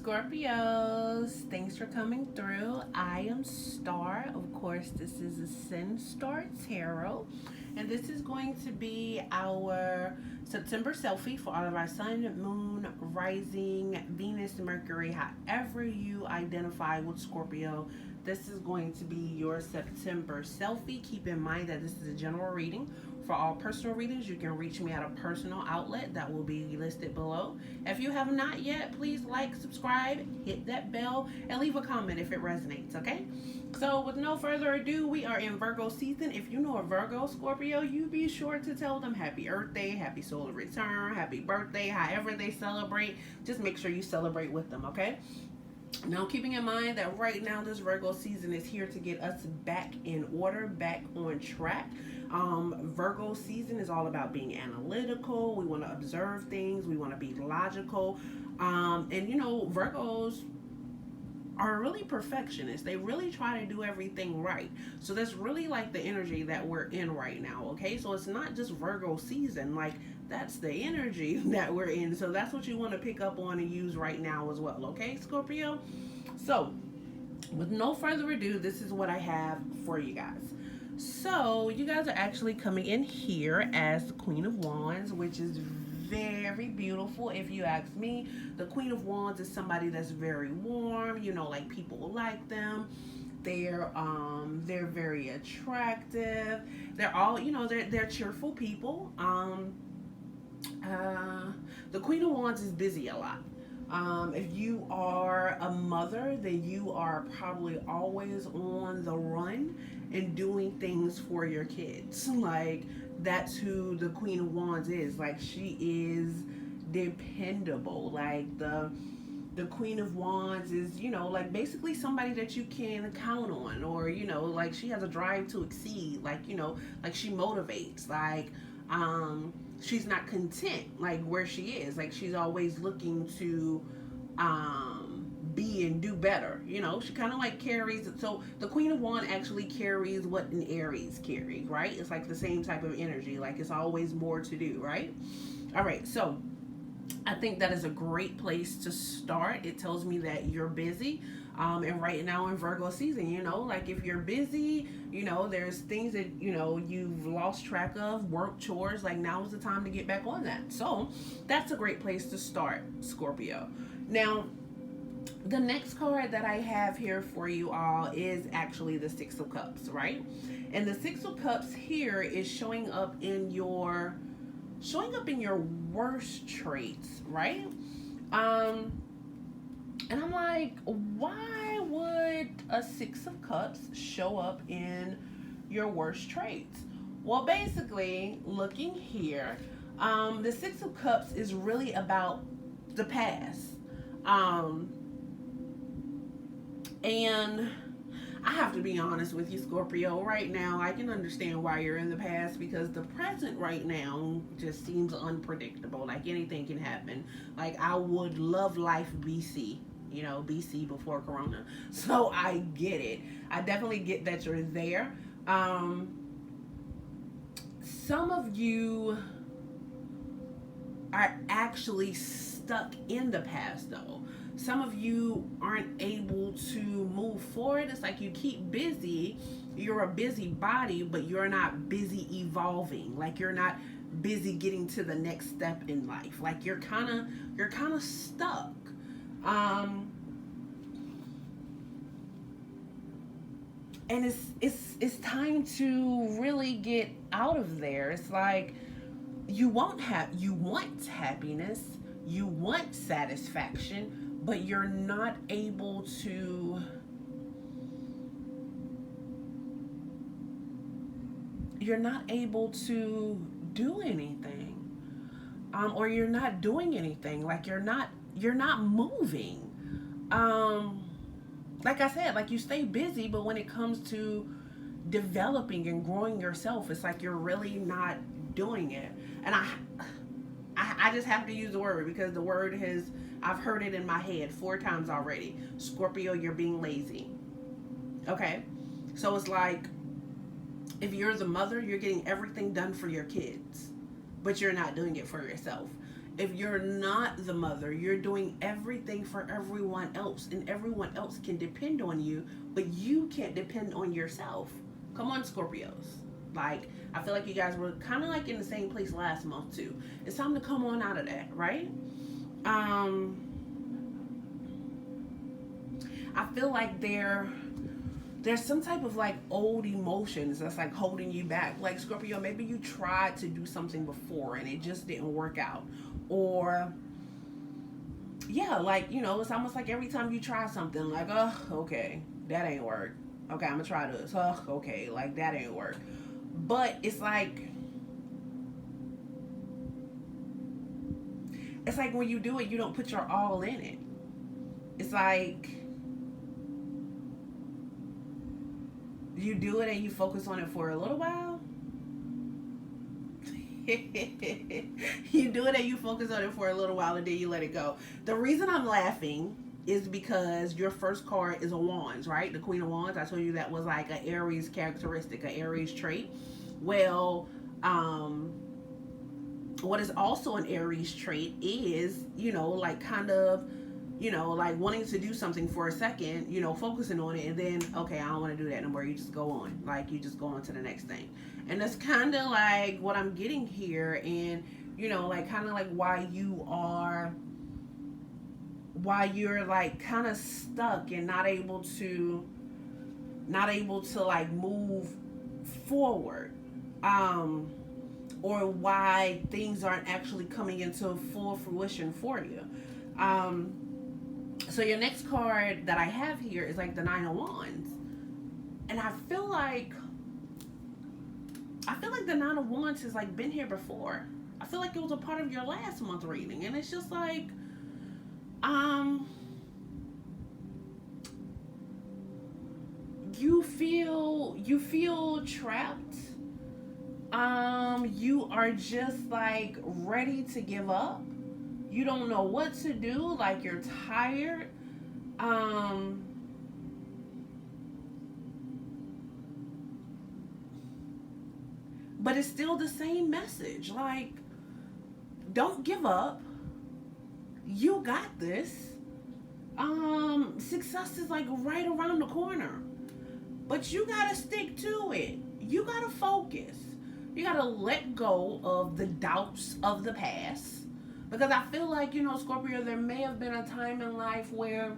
Scorpios, thanks for coming through. I am Star. Of course, this is AscendStar Tarot. And this is going to be our September selfie for all of our sun, moon, rising, Venus, Mercury, however you identify with Scorpio. This is going to be your September selfie. Keep in mind that this is a general reading. For all personal readings, you can reach me at a personal outlet that will be listed below. If you have not yet, please like, subscribe, hit that bell, and leave a comment if it resonates, okay? So with no further ado, we are in Virgo season. If you know a Virgo Scorpio, you be sure to tell them happy Earth Day, happy solar return, happy birthday, however they celebrate. Just make sure you celebrate with them, okay? Now, keeping in mind that right now this Virgo season is here to get us back in order, back on track. Virgo season is all about being analytical. We want to observe things. We want to be logical. And you know, Virgos are really perfectionists. They really try to do everything right. So that's really like the energy that we're in right now, okay? So it's not just Virgo season, like that's the energy that we're in. So that's what you want to pick up on and use right now as well, okay, Scorpio? So with no further ado, this is what I have for you guys. So you guys are actually coming in here as the Queen of Wands, which is very beautiful if you ask me. The Queen of Wands is somebody that's very warm, you know, like people like them. They're very attractive. They're all, you know, they're cheerful people. The Queen of Wands is busy a lot. If you are a mother, then you are probably always on the run and doing things for your kids. Like, that's who the Queen of Wands is. Like, she is dependable. Like, the Queen of Wands is, you know, like basically somebody that you can count on, or, you know, like she has a drive to exceed. Like, you know, like she motivates. Like, she's not content like where she is. Like, she's always looking to be and do better. You know, she kind of like carries. So the Queen of Wands actually carries what an Aries carries, right? It's like the same type of energy. Like, it's always more to do, right? All right, so I think that is a great place to start. It tells me that you're busy. And right now in Virgo season, you know, like if you're busy, you know, there's things that, you know, you've lost track of, work, chores, like now is the time to get back on that. So that's a great place to start, Scorpio. Now, the next card that I have here for you all is actually the Six of Cups, right? And the Six of Cups here is showing up in your worst traits, right? And I'm like, why would a Six of Cups show up in your worst traits? Well, basically, looking here, the Six of Cups is really about the past. And I have to be honest with you, Scorpio. Right now, I can understand why you're in the past, because the present right now just seems unpredictable. Like, anything can happen. Like, I would love life BC, you know, BC before Corona. So I get it. I definitely get that you're there. Some of you are actually stuck in the past, though. Some of you aren't able to move forward. It's like you keep busy. You're a busy body, but you're not busy evolving. Like, you're not busy getting to the next step in life. Like, you're kind of stuck. And it's time to really get out of there. It's like you want happiness, you want satisfaction, but you're not able to do anything, or you're not doing anything. Like, you're not moving. Like I said, like, you stay busy, but when it comes to developing and growing yourself, it's like you're really not doing it. And I just have to use the word, because the word I've heard it in my head 4 times already. Scorpio, you're being lazy. Okay? So it's like, if you're the mother, you're getting everything done for your kids, but you're not doing it for yourself. if you're not the mother, you're doing everything for everyone else, and everyone else can depend on you, but you can't depend on yourself. Come on, Scorpios. Like, I feel like you guys were kind of like in the same place last month too. It's time to come on out of that, right? I feel like there's some type of like old emotions that's like holding you back. Like, Scorpio, maybe you tried to do something before and it just didn't work out. Or yeah, like, you know, it's almost like every time you try something, like, oh, okay, that ain't work. Okay, I'm gonna try this. Oh, okay, like that ain't work. But it's like when you do it, you don't put your all in it. It's like you do it and you focus on it for a little while. You do it and you focus on it for a little while and then you let it go. The reason I'm laughing is because your first card is a Wands, right? The Queen of Wands. I told you that was like an Aries characteristic, an Aries trait. Well, what is also an Aries trait is, you know, like kind of, you know, like wanting to do something for a second, you know, focusing on it, and then, okay, I don't want to do that no more. You just go on. Like, you just go on to the next thing. And that's kind of like what I'm getting here. And, you know, like kind of like why you're like kind of stuck and not able to like move forward. Or why things aren't actually coming into full fruition for you. So your next card that I have here is like the Nine of Wands. And I feel like the Nine of Wands has like been here before. I feel like it was a part of your last month reading. And it's just like, you feel trapped. You are just like ready to give up. You don't know what to do, like you're tired. But it's still the same message. Like, don't give up. You got this. Success is like right around the corner. But you gotta stick to it. You gotta focus. You gotta let go of the doubts of the past. Because I feel like, you know, Scorpio, there may have been a time in life where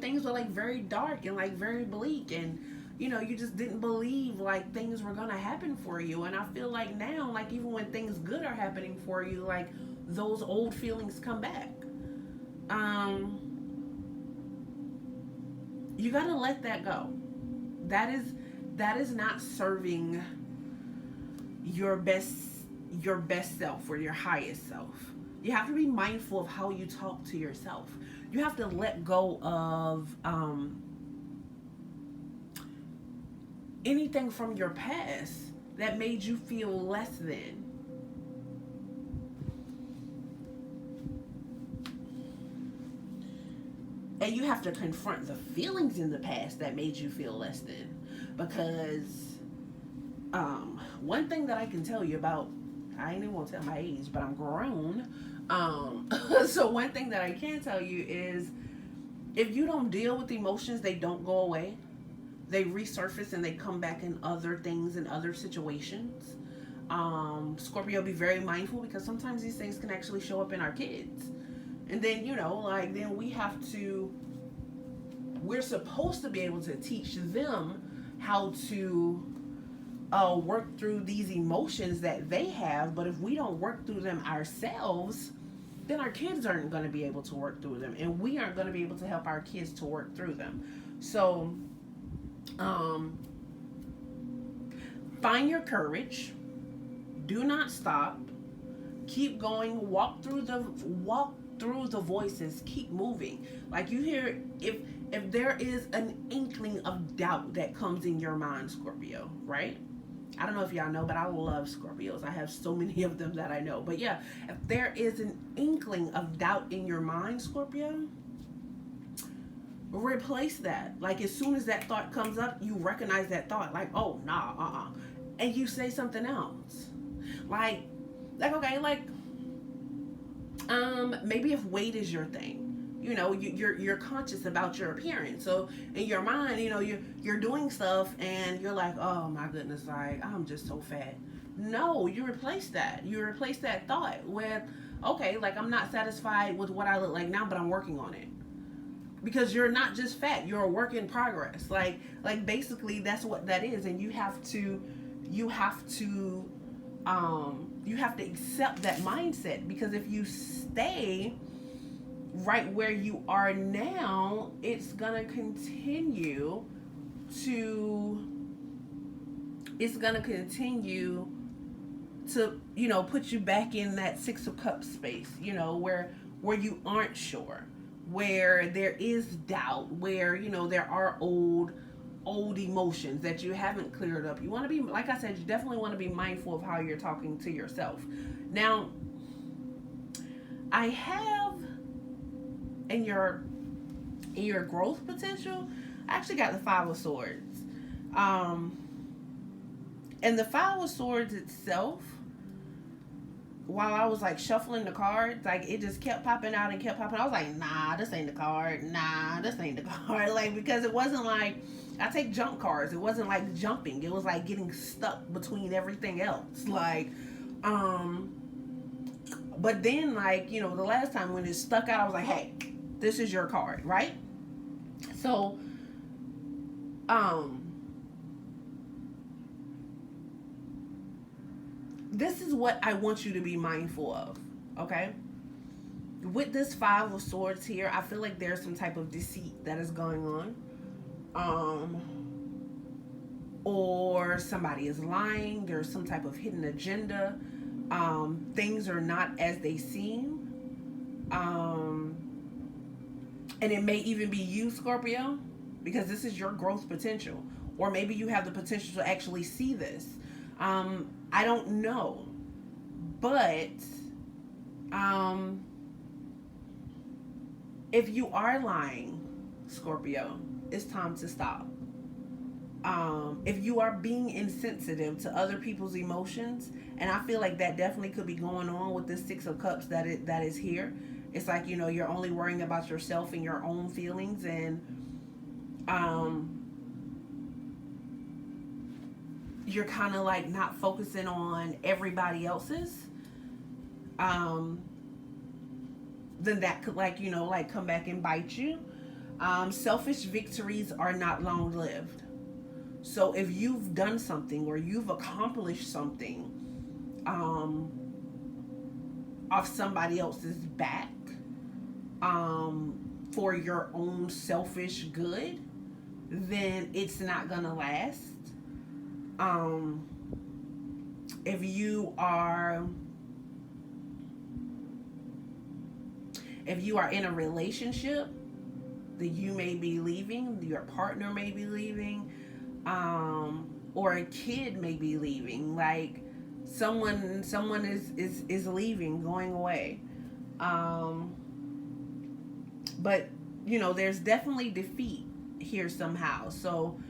things were like very dark and like very bleak, and, you know, you just didn't believe like things were gonna happen for you. And I feel like now, like even when things good are happening for you, like those old feelings come back. You gotta let that go. That is not serving your best self or your highest self. You have to be mindful of how you talk to yourself. You have to let go of anything from your past that made you feel less than. And you have to confront the feelings in the past that made you feel less than. Because one thing that I can tell you about, I ain't even gonna tell my age, but I'm grown. So one thing that I can tell you is, if you don't deal with emotions, they don't go away. They resurface and they come back in other things and other situations. Scorpio, be very mindful, because sometimes these things can actually show up in our kids. And then, you know, like, then we're supposed to be able to teach them how to work through these emotions that they have. But if we don't work through them ourselves, then our kids aren't going to be able to work through them, and we aren't going to be able to help our kids to work through them. So find your courage. Do not stop. Keep going. Walk through the voices. Keep moving. Like, you hear, if there is an inkling of doubt that comes in your mind, Scorpio, right? I don't know if y'all know, but I love Scorpios. I have so many of them that I know. But yeah, if there is an inkling of doubt in your mind, Scorpio, replace that. Like, as soon as that thought comes up, you recognize that thought. Like, oh, nah, and you say something else. Like, okay, like, Maybe if weight is your thing, you know, you're conscious about your appearance. So in your mind, you know, you're doing stuff and you're like, oh my goodness, like I'm just so fat. No, you replace that. You replace that thought with, okay, like I'm not satisfied with what I look like now, but I'm working on it. Because you're not just fat, you're a work in progress. Like basically that's what that is, and you have to you have to accept that mindset, because if you stay right where you are now, it's gonna continue to you know, put you back in that Six of Cups space, you know, where you aren't sure, where there is doubt, where, you know, there are old emotions that you haven't cleared up. You want to be, like I said, you definitely want to be mindful of how you're talking to yourself. Now, I have in your growth potential, I actually got the Five of Swords. And the Five of Swords itself, while I was like shuffling the cards, like it just kept popping out and kept popping. I was like, nah, this ain't the card. Nah, this ain't the card. Like, because it wasn't like, I take jump cards. It wasn't like jumping. It was like getting stuck between everything else. Like, but then, like, you know, the last time when it stuck out, I was like, hey, this is your card, right? So, this is what I want you to be mindful of, okay? With this Five of Swords here, I feel like there's some type of deceit that is going on. Or somebody is lying. There's some type of hidden agenda. Things are not as they seem. And it may even be you, Scorpio, because this is your growth potential. Or maybe you have the potential to actually see this. I don't know. But if you are lying, Scorpio, it's time to stop. If you are being insensitive to other people's emotions, and I feel like that definitely could be going on with this Six of Cups that is here. It's like, you know, you're only worrying about yourself and your own feelings, and you're kind of like not focusing on everybody else's. Then that could, like, you know, like come back and bite you. Selfish victories are not long lived. So if you've done something or you've accomplished something off somebody else's back, for your own selfish good, then it's not gonna last. If you are in a relationship that you may be leaving, your partner may be leaving, or a kid may be leaving, like someone is leaving, going away. But you know, there's definitely defeat here somehow. So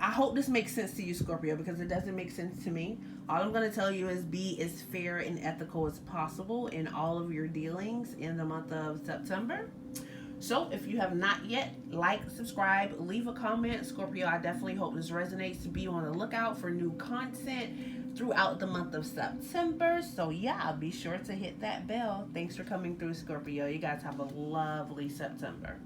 I hope this makes sense to you, Scorpio, because it doesn't make sense to me. All I'm going to tell you is be as fair and ethical as possible in all of your dealings in the month of September. So if you have not yet, like, subscribe, leave a comment. Scorpio, I definitely hope this resonates. Be on the lookout for new content throughout the month of September. So yeah, be sure to hit that bell. Thanks for coming through, Scorpio. You guys have a lovely September.